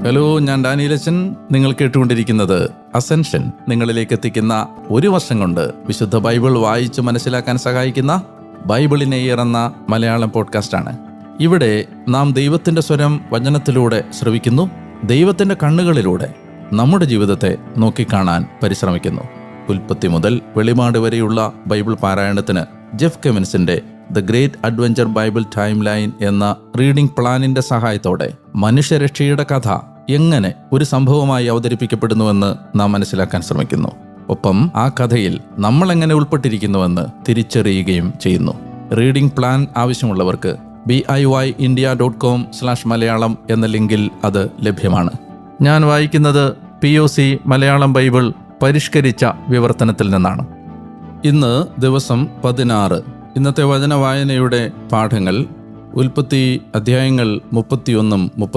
Hello, ഞാൻ ഡാനിയലച്ചൻ. നിങ്ങൾ കേട്ടുകൊണ്ടിരിക്കുന്നത് അസെൻഷൻ. നിങ്ങളിലേക്ക് എത്തിക്കുന്ന ഒരു വർഷം കൊണ്ട് വിശുദ്ധ ബൈബിൾ വായിച്ച് മനസ്സിലാക്കാൻ സഹായിക്കുന്ന ബൈബിളിനെ എന്ന മലയാളം പോഡ്കാസ്റ്റാണ്. ഇവിടെ നാം ദൈവത്തിൻ്റെ സ്വരം വചനത്തിലൂടെ ശ്രവിക്കുന്നു. ദൈവത്തിൻ്റെ കണ്ണുകളിലൂടെ നമ്മുടെ ജീവിതത്തെ നോക്കിക്കാണാൻ പരിശ്രമിക്കുന്നു. ഉൽപ്പത്തി മുതൽ വെളിപാട് വരെയുള്ള ബൈബിൾ പാരായണത്തിന് ജെഫ് കെവിൻസിൻ്റെ the great adventure Bible timeline എന്ന റീഡിംഗ് പ്ലാനിൻ്റെ സഹായത്തോടെ മനുഷ്യരക്ഷയുടെ കഥ എങ്ങനെ ഒരു സംഭവമായി അവതരിപ്പിക്കപ്പെടുന്നുവെന്ന് നാം മനസ്സിലാക്കാൻ ശ്രമിക്കുന്നു. ഒപ്പം ആ കഥയിൽ നമ്മൾ എങ്ങനെ ഉൾപ്പെട്ടിരിക്കുന്നുവെന്ന് തിരിച്ചറിയുകയും ചെയ്യുന്നു. റീഡിംഗ് പ്ലാൻ ആവശ്യമുള്ളവർക്ക് BIYindia.com/മലയാളം എന്ന ലിങ്കിൽ അത് ലഭ്യമാണ്. ഞാൻ വായിക്കുന്നത് POC മലയാളം ബൈബിൾ പരിഷ്കരിച്ച വിവർത്തനത്തിൽ നിന്നാണ്. ഇന്ന് ദിവസം 16. ഇന്നത്തെ വചന വായനയുടെ പാഠങ്ങൾ ഉൽപ്പത്തി അധ്യായങ്ങൾ 31,